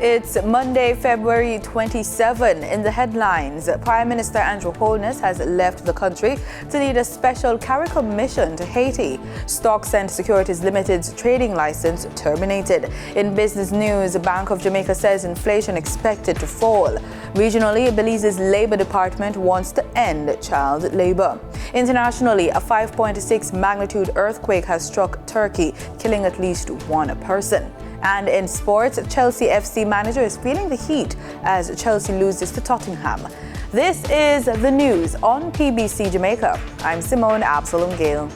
It's Monday, February 27. In the headlines, Prime Minister Andrew Holness has left the country to lead a special Caricom mission to Haiti. Stocks and Securities Limited's trading license terminated. In business news, Bank of Jamaica says inflation expected to fall. Regionally, Belize's Labor Department wants to end child labor. Internationally, a 5.6 magnitude earthquake has struck Turkey, killing at least one person. And in sports, Chelsea FC manager is feeling the heat as Chelsea loses to Tottenham. This is the news on PBC Jamaica. I'm Simone Absalom Gale.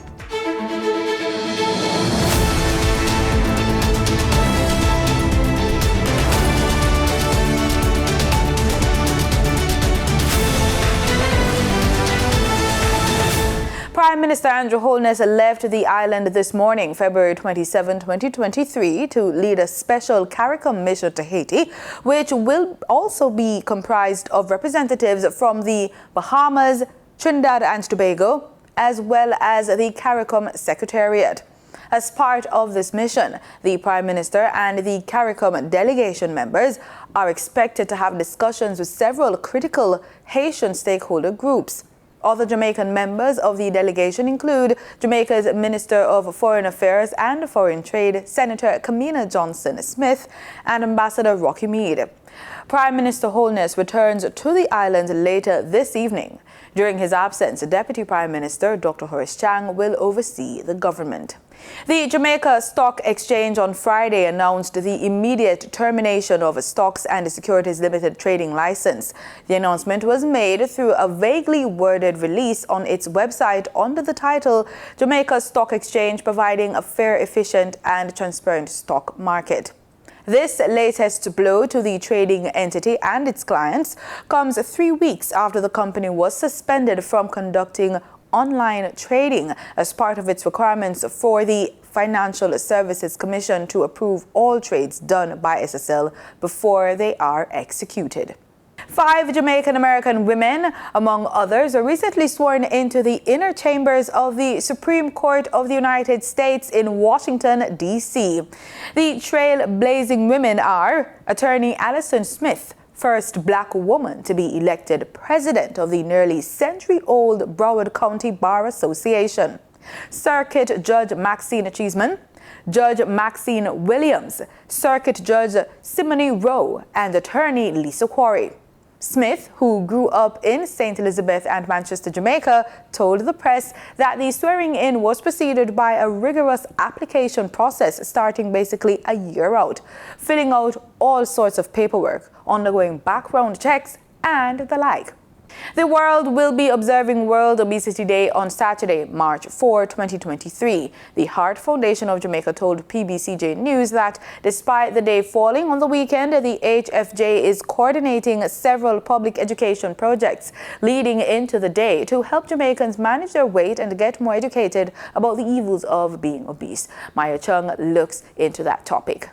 Prime Minister Andrew Holness left the island this morning, February 27, 2023, to lead a special Caricom mission to Haiti, which will also be comprised of representatives from the Bahamas, Trinidad and Tobago, as well as the Caricom Secretariat. As part of this mission, the Prime Minister and the Caricom delegation members are expected to have discussions with several critical Haitian stakeholder groups. Other Jamaican members of the delegation include Jamaica's Minister of Foreign Affairs and Foreign Trade, Senator Camina Johnson-Smith, and Ambassador Rocky Meade. Prime Minister Holness returns to the island later this evening. During his absence, Deputy Prime Minister Dr. Horace Chang will oversee the government. The Jamaica Stock Exchange on Friday announced the immediate termination of a Stocks and Securities Limited trading license. The announcement was made through a vaguely worded release on its website under the title Jamaica Stock Exchange Providing a Fair, Efficient and Transparent Stock Market. This latest blow to the trading entity and its clients comes 3 weeks after the company was suspended from conducting online trading as part of its requirements for the Financial Services Commission to approve all trades done by SSL before they are executed. 5 Jamaican-American women, among others, are recently sworn into the inner chambers of the Supreme Court of the United States in Washington, D.C. The trailblazing women are Attorney Alison Smith, first black woman to be elected president of the nearly century-old Broward County Bar Association, Circuit Judge Maxine Cheeseman, Judge Maxine Williams, Circuit Judge Simone Rowe, and Attorney Lisa Quarry. Smith, who grew up in St. Elizabeth and Manchester, Jamaica, told the press that the swearing-in was preceded by a rigorous application process starting basically a year out, filling out all sorts of paperwork, undergoing background checks, and the like. The world will be observing World Obesity Day on Saturday, March 4, 2023. The Heart Foundation of Jamaica told PBCJ News that despite the day falling on the weekend, the HFJ is coordinating several public education projects leading into the day to help Jamaicans manage their weight and get more educated about the evils of being obese. Maya Chung looks into that topic.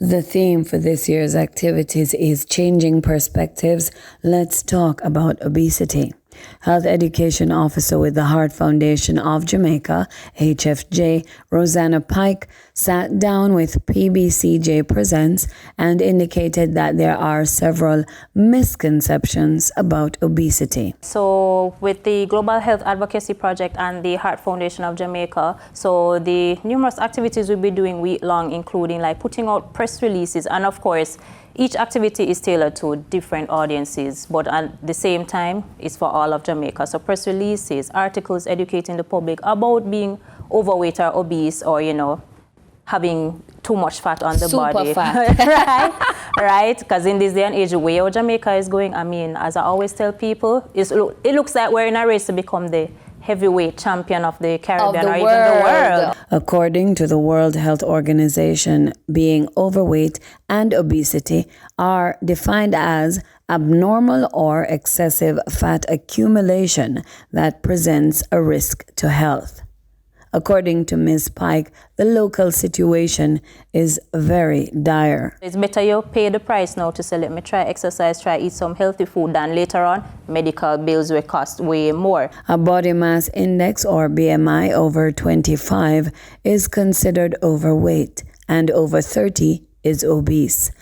The theme for this year's activities is Changing Perspectives. Let's talk about obesity. Health Education Officer with the Heart Foundation of Jamaica, HFJ, Rosanna Pike, sat down with PBCJ Presents and indicated that there are several misconceptions about obesity. So with the Global Health Advocacy Project and the Heart Foundation of Jamaica, so the numerous activities we'll be doing week-long, including like putting out press releases, and of course, each activity is tailored to different audiences, but at the same time, it's for all of Jamaica. So press releases, articles educating the public about being overweight or obese or, having too much fat on the body. Fat. Right? Because in this day and age, the way Jamaica is going, as I always tell people, it looks like we're in a race to become the heavyweight champion of the Caribbean or even the world. According to the World Health Organization, being overweight and obesity are defined as abnormal or excessive fat accumulation that presents a risk to health. According to Ms. Pike, the local situation is very dire. It's better you pay the price now to say, let me try exercise, try eat some healthy food, than later on, medical bills will cost way more. A body mass index or BMI over 25 is considered overweight and over 30 is obese.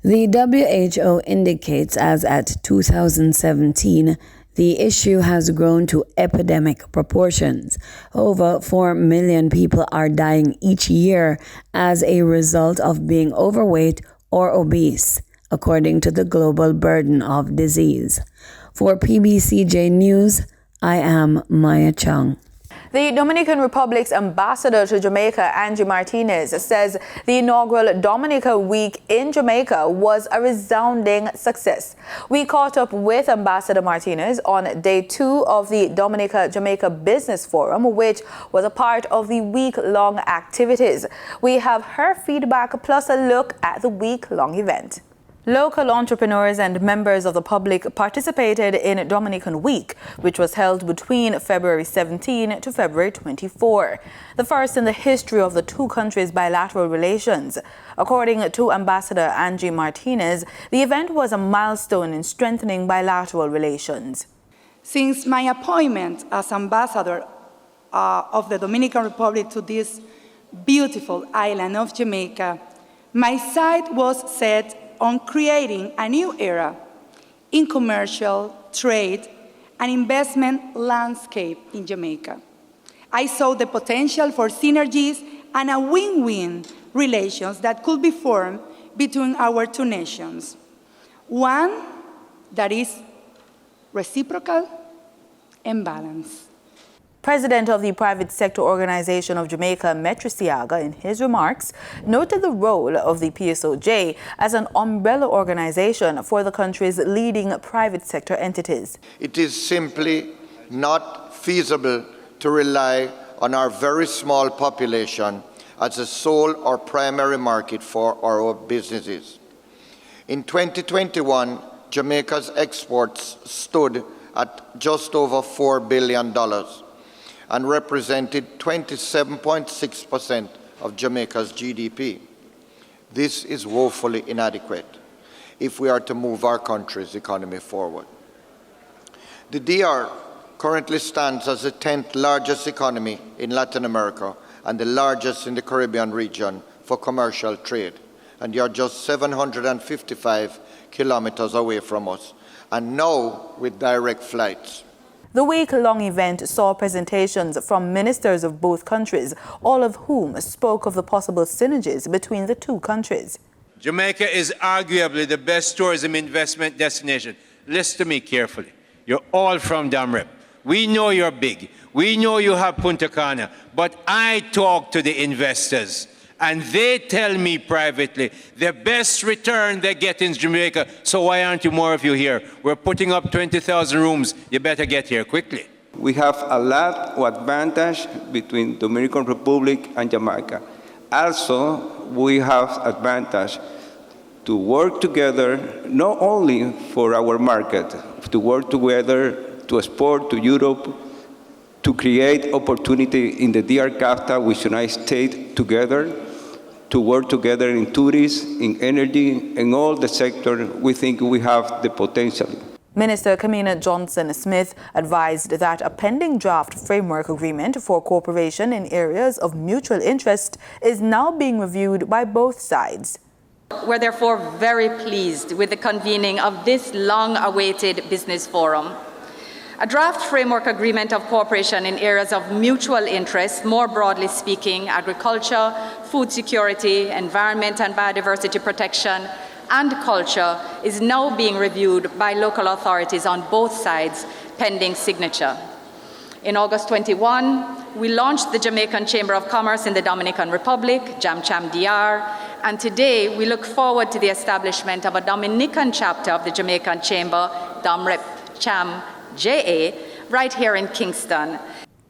The WHO indicates as at 2017, the issue has grown to epidemic proportions. Over 4 million people are dying each year as a result of being overweight or obese, according to the Global Burden of Disease. For PBCJ News, I am Maya Chung. The Dominican Republic's ambassador to Jamaica, Angie Martinez, says the inaugural Dominica Week in Jamaica was a resounding success. We caught up with Ambassador Martinez on day 2 of the Dominica-Jamaica Business Forum, which was a part of the week-long activities. We have her feedback plus a look at the week-long event. Local entrepreneurs and members of the public participated in Dominican Week, which was held between February 17 to February 24, the first in the history of the two countries' bilateral relations. According to Ambassador Angie Martinez, the event was a milestone in strengthening bilateral relations. Since my appointment as ambassador of the Dominican Republic to this beautiful island of Jamaica, my sight was set on creating a new era in commercial, trade, and investment landscape in Jamaica. I saw the potential for synergies and a win-win relations that could be formed between our two nations. One that is reciprocal and balanced. President of the private sector organization of Jamaica, Metriciaga, in his remarks, noted the role of the PSOJ as an umbrella organization for the country's leading private sector entities. It is simply not feasible to rely on our very small population as the sole or primary market for our businesses. In 2021, Jamaica's exports stood at just over $4 billion. And represented 27.6% of Jamaica's GDP. This is woefully inadequate if we are to move our country's economy forward. The DR currently stands as the 10th largest economy in Latin America and the largest in the Caribbean region for commercial trade, and you're just 755 kilometers away from us, and now with direct flights. The week-long event saw presentations from ministers of both countries, all of whom spoke of the possible synergies between the two countries. Jamaica is arguably the best tourism investment destination. Listen to me carefully. You're all from Damrep. We know you're big. We know you have Punta Cana. But I talk to the investors, and they tell me privately the best return they get in Jamaica. So why aren't you more of you here? We're putting up 20,000 rooms. You better get here quickly. We have a lot of advantage between Dominican Republic and Jamaica. Also, we have advantage to work together, not only for our market, to work together to export to Europe, to create opportunity in the DR CAFTA with the United States together, to work together in tourism, in energy, in all the sectors. We think we have the potential. Minister Kamina Johnson-Smith advised that a pending draft framework agreement for cooperation in areas of mutual interest is now being reviewed by both sides. We're therefore very pleased with the convening of this long-awaited business forum. A draft framework agreement of cooperation in areas of mutual interest, more broadly speaking, agriculture, food security, environment and biodiversity protection, and culture, is now being reviewed by local authorities on both sides, pending signature. In August 21, we launched the Jamaican Chamber of Commerce in the Dominican Republic, JamCham DR, and today we look forward to the establishment of a Dominican chapter of the Jamaican Chamber, Domrep Cham JA, right here in Kingston.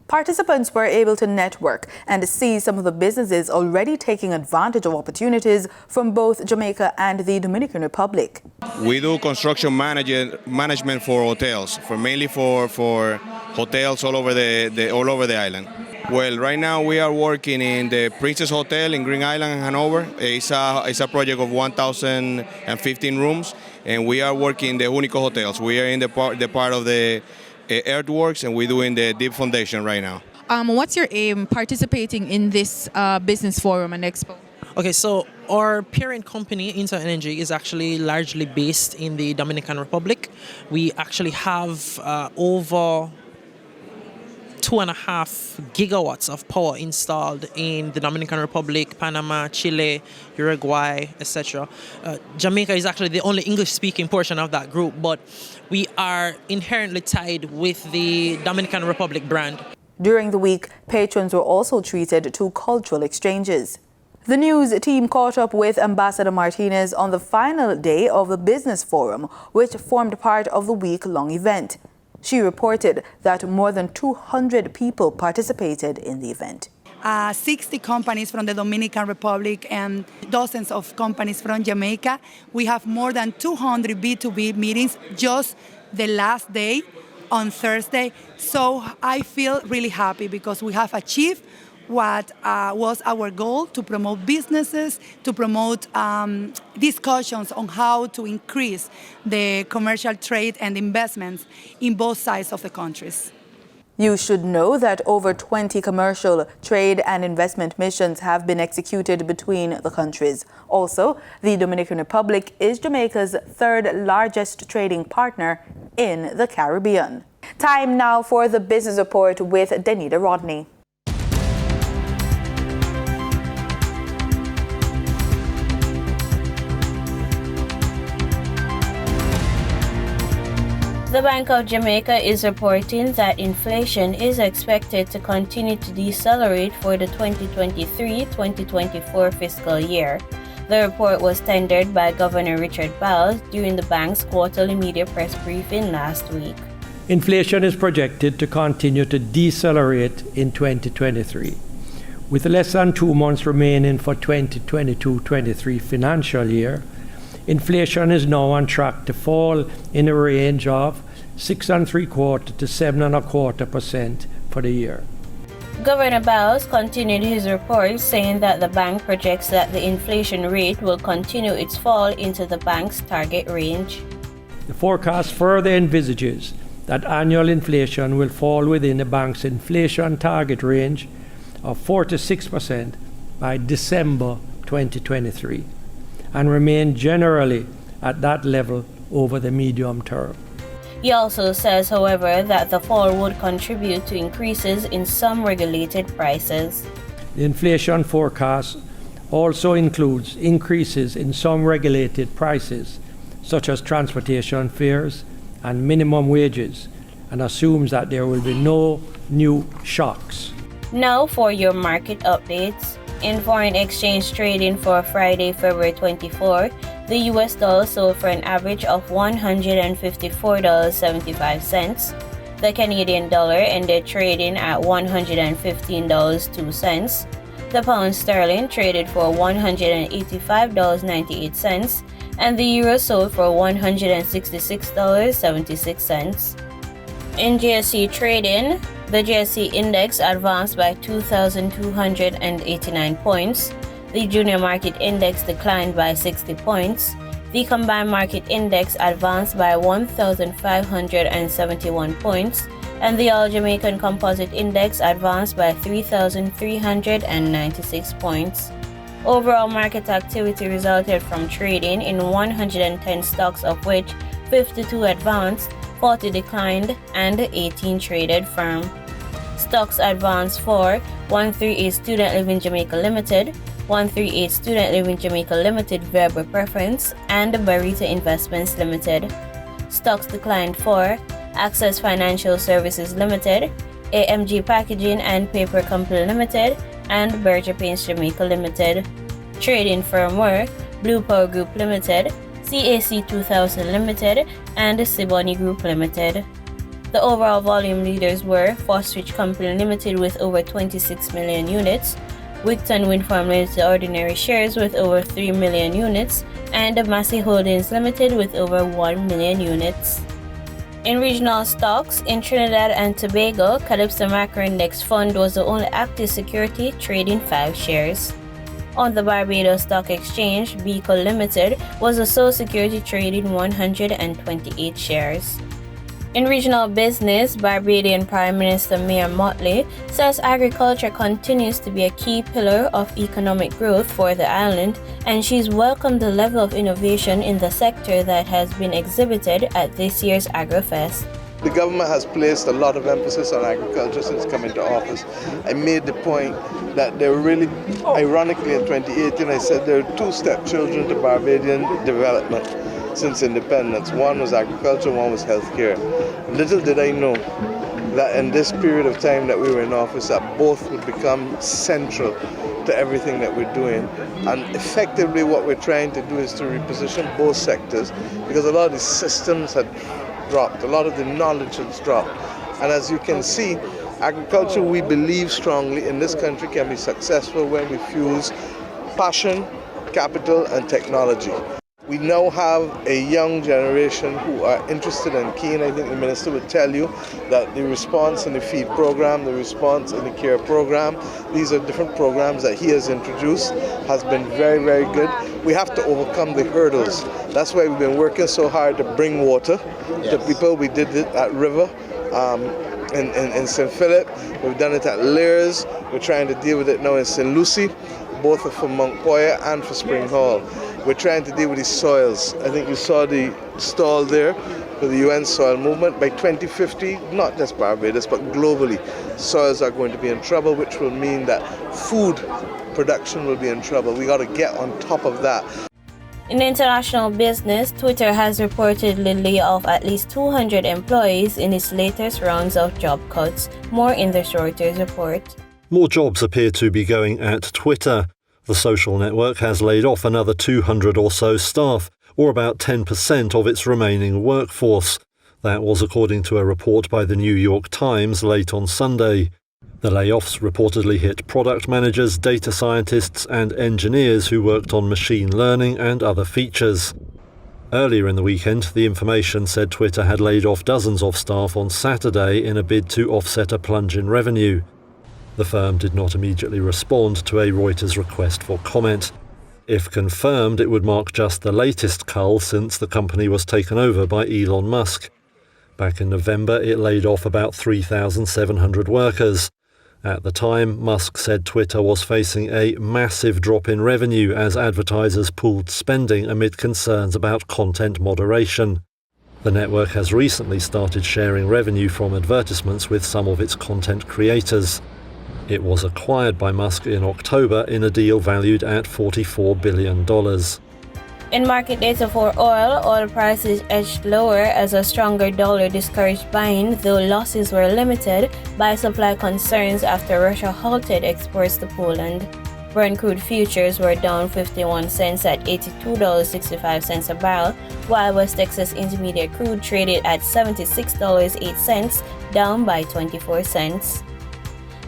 Participants were able to network and see some of the businesses already taking advantage of opportunities from both Jamaica and the Dominican Republic. We do construction management for hotels, mainly for hotels all over the island. Well, right now we are working in the Princess Hotel in Green Island, Hanover. It's a project of 1,015 rooms, and we are working the Unico hotels. We are in the part of the earthworks, and we're doing the deep foundation right now. What's your aim participating in this business forum and expo? Okay, so our parent company, Inter Energy, is actually largely based in the Dominican Republic. We actually have over 2.5 gigawatts of power installed in the Dominican Republic, Panama, Chile, Uruguay, etc. Jamaica is actually the only English-speaking portion of that group, but we are inherently tied with the Dominican Republic brand. During the week, patrons were also treated to cultural exchanges. The news team caught up with Ambassador Martinez on the final day of the Business Forum, which formed part of the week-long event. She reported that more than 200 people participated in the event. 60 companies from the Dominican Republic and dozens of companies from Jamaica. We have more than 200 B2B meetings just the last day on Thursday. So I feel really happy because we have achieved what was our goal, to promote businesses, to promote discussions on how to increase the commercial trade and investments in both sides of the countries. You should know that over 20 commercial, trade and investment missions have been executed between the countries. Also, the Dominican Republic is Jamaica's third largest trading partner in the Caribbean. Time now for the Business Report with Denita Rodney. The Bank of Jamaica is reporting that inflation is expected to continue to decelerate for the 2023-2024 fiscal year. The report was tendered by Governor Richard Bowles during the bank's quarterly media press briefing last week. Inflation is projected to continue to decelerate in 2023. With less than 2 months remaining for 2022-23 financial year, inflation is now on track to fall in a range of 6.75% to 7.25% for the year. Governor Bowles continued his report saying that the bank projects that the inflation rate will continue its fall into the bank's target range. The forecast further envisages that annual inflation will fall within the bank's inflation target range of 4 to 6% by December 2023 and remain generally at that level over the medium term. He also says, however, that the fall would contribute to increases in some regulated prices. The inflation forecast also includes increases in some regulated prices, such as transportation fares and minimum wages, and assumes that there will be no new shocks. Now for your market updates. In foreign exchange trading for Friday, February 24, the US dollar sold for an average of $154.75. The Canadian dollar ended trading at $115.02. The pound sterling traded for $185.98, and the euro sold for $166.76. In GSE trading, the GSE index advanced by 2,289 points. The junior market index declined by 60 points. The combined market index advanced by 1,571 points, and the All Jamaican Composite Index advanced by 3,396 points. Overall market activity resulted from trading in 110 stocks, of which 52 advanced, 40 declined, and 18 traded firm. Stocks advanced for 138 Student Living Jamaica Limited, 138 Student Living Jamaica Limited Variable Preference, and Barita Investments Limited. Stocks declined for Access Financial Services Limited, AMG Packaging and Paper Company Limited, and Berger Paints Jamaica Limited. Trading firm were Blue Power Group Limited, CAC 2000 Limited, and Siboney Group Limited. The overall volume leaders were Fostridge Company Limited with over 26 million units, Wigton Wind Farm Limited Ordinary Shares with over 3 million units, and Massey Holdings Limited with over 1 million units. In regional stocks, in Trinidad and Tobago, Calypso Macro Index Fund was the only active security trading 5 shares. On the Barbados Stock Exchange, Beacon Limited was the sole security trading 128 shares. In regional business, Barbadian Prime Minister Mayor Motley says agriculture continues to be a key pillar of economic growth for the island, and she's welcomed the level of innovation in the sector that has been exhibited at this year's AgriFest. The government has placed a lot of emphasis on agriculture since coming to office. I made the point that they're really, ironically in 2018, I said there are two stepchildren to Barbadian development since independence. One was agriculture, one was healthcare. Little did I know that in this period of time that we were in office, that both would become central to everything that we're doing. And effectively what we're trying to do is to reposition both sectors, because a lot of the systems had dropped, a lot of the knowledge has dropped. And as you can see, agriculture, we believe strongly in this country, can be successful when we fuse passion, capital, and technology. We now have a young generation who are interested and keen. I think the minister would tell you that the response in the feed program, the response in the care program, these are different programs that he has introduced, has been very, very good. We have to overcome the hurdles. That's why we've been working so hard to bring water to people. We did it at River in St. Philip. We've done it at Lears. We're trying to deal with it now in St. Lucie, both for Mount Poya and for Spring Hall. We're trying to deal with the soils. I think you saw the stall there for the UN soil movement. By 2050, not just Barbados, but globally, soils are going to be in trouble, which will mean that food production will be in trouble. We got to get on top of that. In international business, Twitter has reportedly laid off at least 200 employees in its latest rounds of job cuts. More in this Reuters report. More jobs appear to be going at Twitter. The social network has laid off another 200 or so staff, or about 10% of its remaining workforce. That was according to a report by the New York Times late on Sunday. The layoffs reportedly hit product managers, data scientists and engineers who worked on machine learning and other features. Earlier in the weekend, the information said Twitter had laid off dozens of staff on Saturday in a bid to offset a plunge in revenue. The firm did not immediately respond to a Reuters request for comment. If confirmed, it would mark just the latest cull since the company was taken over by Elon Musk. Back in November, it laid off about 3,700 workers. At the time, Musk said Twitter was facing a massive drop in revenue as advertisers pulled spending amid concerns about content moderation. The network has recently started sharing revenue from advertisements with some of its content creators. It was acquired by Musk in October in a deal valued at $44 billion. In market data for oil prices edged lower as a stronger dollar discouraged buying, though losses were limited by supply concerns after Russia halted exports to Poland. Brent crude futures were down 51 cents at $82.65 a barrel, while West Texas Intermediate crude traded at $76.08, down by 24 cents.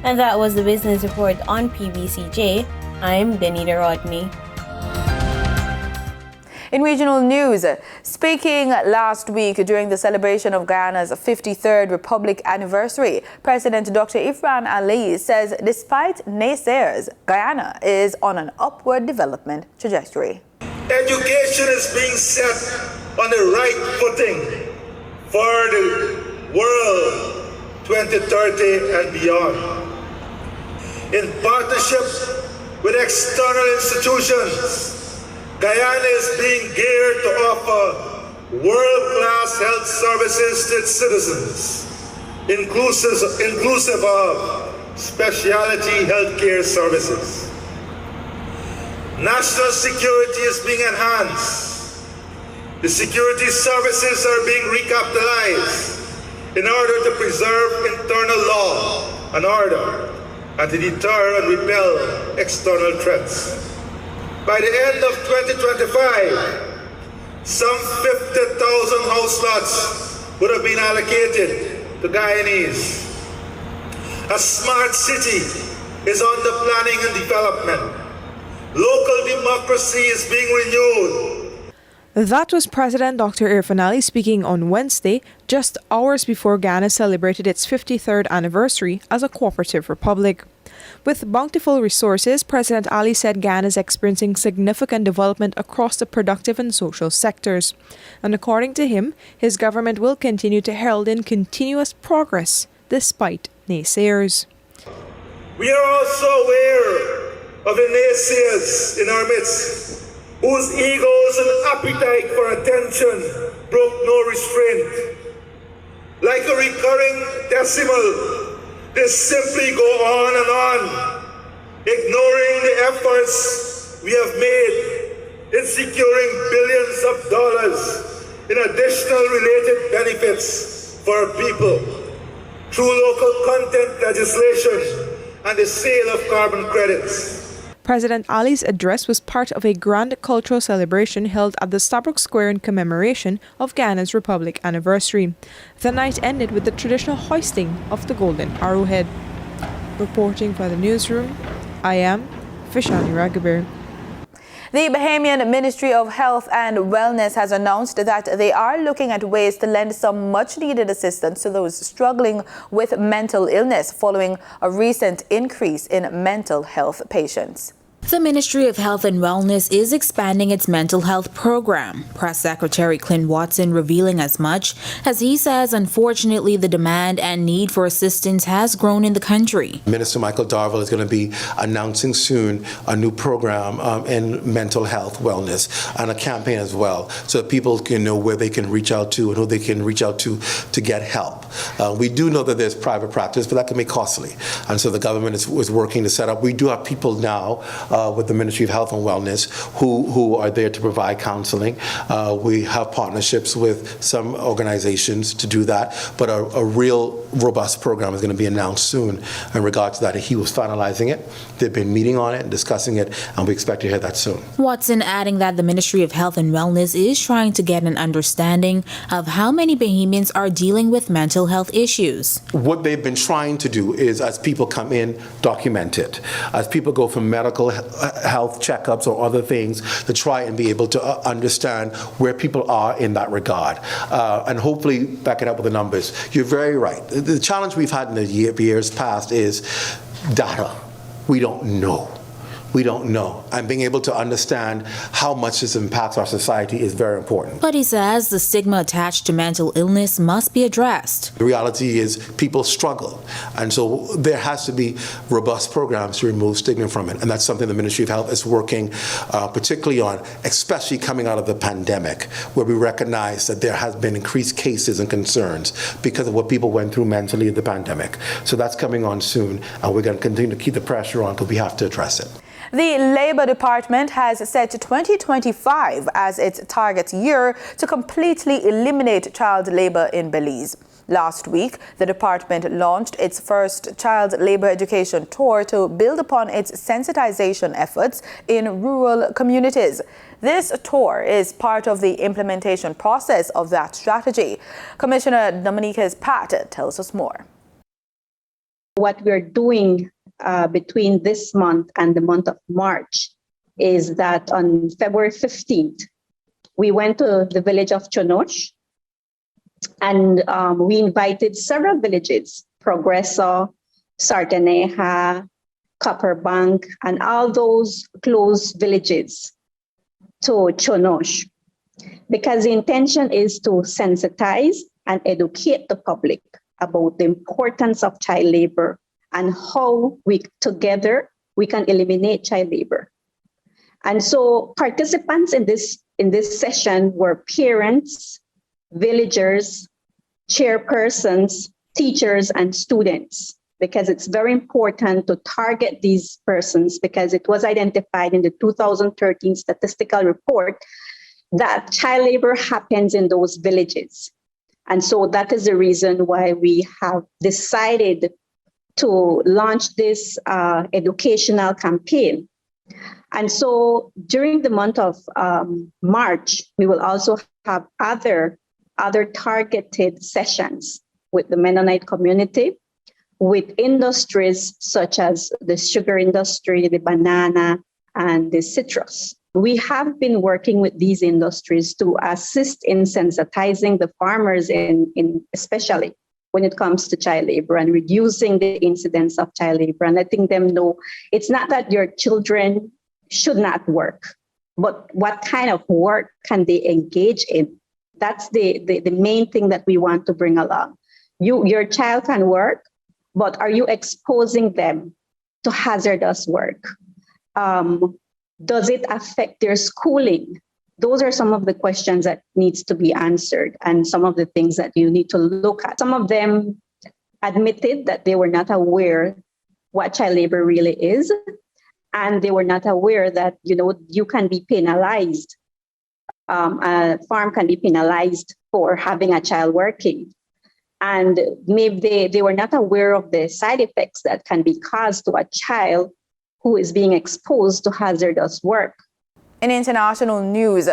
And that was the business report on PBCJ. I'm Denita Rodney. In regional news, speaking last week during the celebration of Guyana's 53rd Republic anniversary, President Dr. Ifran Ali says despite naysayers, Guyana is on an upward development trajectory. Education is being set on the right footing for the world 2030 and beyond. In partnership with external institutions, Guyana is being geared to offer world-class health services to its citizens, inclusive of specialty healthcare services. National security is being enhanced. The security services are being recapitalized in order to preserve internal law and order and to deter and repel external threats. By the end of 2025, some 50,000 house lots would have been allocated to Guyanese. A smart city is under planning and development. Local democracy is being renewed. That was President Dr. Irfaan Ali speaking on Wednesday, just hours before Ghana celebrated its 53rd anniversary as a cooperative republic. With bountiful resources, President Ali said Ghana is experiencing significant development across the productive and social sectors. And according to him, his government will continue to herald in continuous progress despite naysayers. We are also aware of the naysayers in our midst, whose egos and appetite for attention broke no restraint. Like a recurring decimal, they simply go on and on, ignoring the efforts we have made in securing billions of dollars in additional related benefits for our people through local content legislation and the sale of carbon credits. President Ali's address was part of a grand cultural celebration held at the Stabroek Square in commemoration of Ghana's Republic anniversary. The night ended with the traditional hoisting of the Golden Arrowhead. Reporting for the newsroom, I am Fishani Raghaber. The Bahamian Ministry of Health and Wellness has announced that they are looking at ways to lend some much-needed assistance to those struggling with mental illness following a recent increase in mental health patients. The Ministry of Health and Wellness is expanding its mental health program. Press Secretary Clint Watson revealing as much, as he says unfortunately the demand and need for assistance has grown in the country. Minister Michael Darville is going to be announcing soon a new program in mental health wellness and a campaign as well, so that people can know where they can reach out to and who they can reach out to get help. We do know that there's private practice, but that can be costly, and so the government is working to set up. We do have people now with the Ministry of Health and Wellness who are there to provide counseling. We have partnerships with some organizations to do that, but a real robust program is going to be announced soon in regard to that. He was finalizing it. They've been meeting on it and discussing it, and we expect to hear that soon. Watson adding that the Ministry of Health and Wellness is trying to get an understanding of how many Bahamians are dealing with mental health issues. What they've been trying to do is, as people come in, document it. As people go from medical health checkups or other things, to try and be able to understand where people are in that regard, and hopefully back it up with the numbers. You're very right. The challenge we've had in the years past is data. We don't know. We don't know. And being able to understand how much this impacts our society is very important. But he says the stigma attached to mental illness must be addressed. The reality is people struggle. And so there has to be robust programs to remove stigma from it. And that's something the Ministry of Health is working particularly on, especially coming out of the pandemic, where we recognize that there has been increased cases and concerns because of what people went through mentally in the pandemic. So that's coming on soon, and we're going to continue to keep the pressure on because we have to address it. The Labour Department has set 2025 as its target year to completely eliminate child labour in Belize. Last week, the department launched its first child labour education tour to build upon its sensitization efforts in rural communities. This tour is part of the implementation process of that strategy. Commissioner Dominica's Pat tells us more. What we're doing between this month and the month of March is that on February 15th, we went to the village of Chonosh, and we invited several villages, Progresso, Sartaneja, Copperbank, and all those close villages to Chonosh, because the intention is to sensitize and educate the public about the importance of child labor and how we together we can eliminate child labor. And so participants in this session were parents, villagers, chairpersons, teachers, and students, because it's very important to target these persons, because it was identified in the 2013 statistical report that child labor happens in those villages. And so that is the reason why we have decided to launch this educational campaign. And so during the month of March, we will also have other targeted sessions with the Mennonite community, with industries such as the sugar industry, the banana, and the citrus. We have been working with these industries to assist in sensitizing the farmers, especially when it comes to child labor, and reducing the incidence of child labor and letting them know it's not that your children should not work, but what kind of work can they engage in? That's the main thing that we want to bring along. Your child can work, but are you exposing them to hazardous work? Does it affect their schooling? Those are some of the questions that needs to be answered and some of the things that you need to look at. Some of them admitted that they were not aware what child labor really is, and they were not aware that, you can be penalized. A farm can be penalized for having a child working. And maybe they were not aware of the side effects that can be caused to a child who is being exposed to hazardous work. In international news,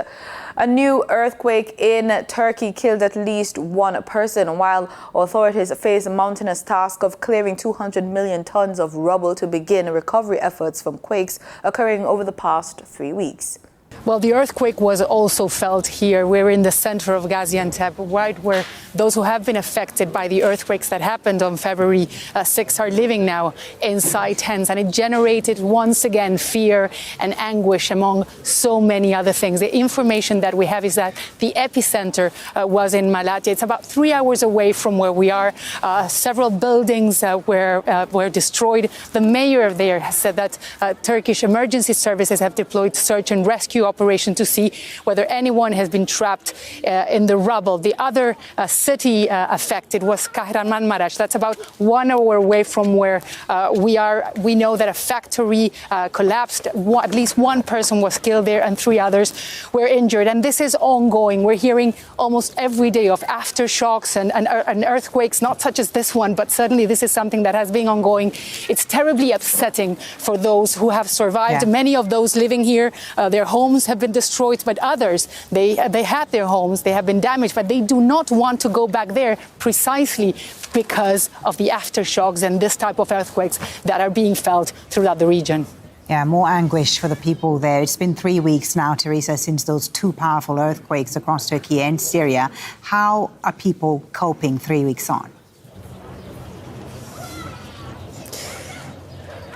a new earthquake in Turkey killed at least one person, while authorities face a mountainous task of clearing 200 million tons of rubble to begin recovery efforts from quakes occurring over the past 3 weeks. Well, the earthquake was also felt here. We're in the center of Gaziantep, right where those who have been affected by the earthquakes that happened on February 6 are living now inside tents. And it generated once again fear and anguish among so many other things. The information that we have is that the epicenter was in Malatya. It's about 3 hours away from where we are. Several buildings were destroyed. The mayor there has said that Turkish emergency services have deployed search and rescue operation to see whether anyone has been trapped in the rubble. The other city affected was Kahramanmaraş. That's about 1 hour away from where we are. We know that a factory collapsed. At least one person was killed there and 3 others were injured. And this is ongoing. We're hearing almost every day of aftershocks and earthquakes, not such as this one, but certainly this is something that has been ongoing. It's terribly upsetting for those who have survived. Yeah. Many of those living here, their homes have been destroyed, but others, they had their homes, they have been damaged, but they do not want to go back there precisely because of the aftershocks and this type of earthquakes that are being felt throughout the region. Yeah, more anguish for the people there. It's been 3 weeks now, Teresa, since those 2 powerful earthquakes across Turkey and Syria. How are people coping 3 weeks on?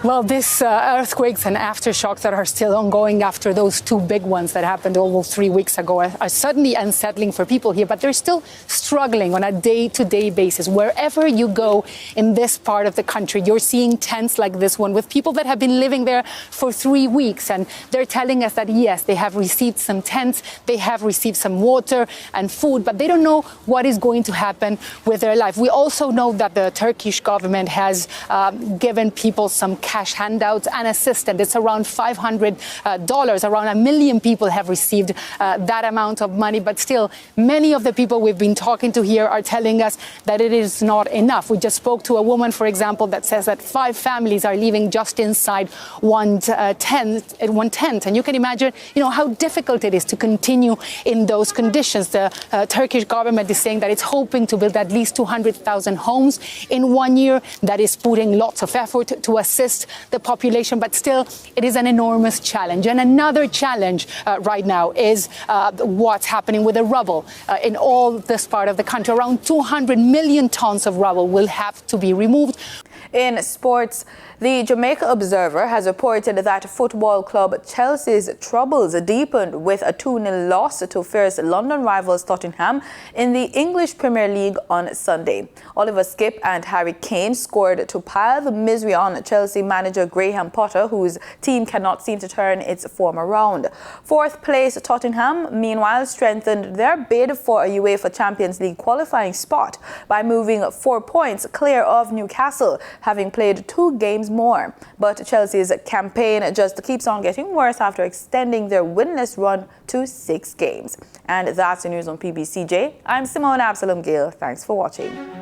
Well, these earthquakes and aftershocks that are still ongoing after those 2 big ones that happened almost 3 weeks ago are certainly unsettling for people here, but they're still struggling on a day-to-day basis. Wherever you go in this part of the country, you're seeing tents like this one with people that have been living there for 3 weeks, and they're telling us that, yes, they have received some tents, they have received some water and food, but they don't know what is going to happen with their life. We also know that the Turkish government has given people some cash handouts and assistance. It's around $500. Around 1 million people have received that amount of money. But still, many of the people we've been talking to here are telling us that it is not enough. We just spoke to a woman, for example, that says that 5 families are living just inside one tent. And you can imagine, how difficult it is to continue in those conditions. The Turkish government is saying that it's hoping to build at least 200,000 homes in 1 year. That is putting lots of effort to assist the population, but still it is an enormous challenge. And another challenge right now is what's happening with the rubble in all this part of the country. Around 200 million tons of rubble will have to be removed. In sports, the Jamaica Observer has reported that football club Chelsea's troubles deepened with a 2-0 loss to fierce London rivals Tottenham in the English Premier League on Sunday. Oliver Skipp and Harry Kane scored to pile the misery on Chelsea manager Graham Potter, whose team cannot seem to turn its form around. 4th place Tottenham, meanwhile, strengthened their bid for a UEFA Champions League qualifying spot by moving 4 points clear of Newcastle, having played 2 games more. But Chelsea's campaign just keeps on getting worse after extending their winless run to 6 games. And that's the news on PBCJ. I'm Simone Absalom Gill. Thanks for watching.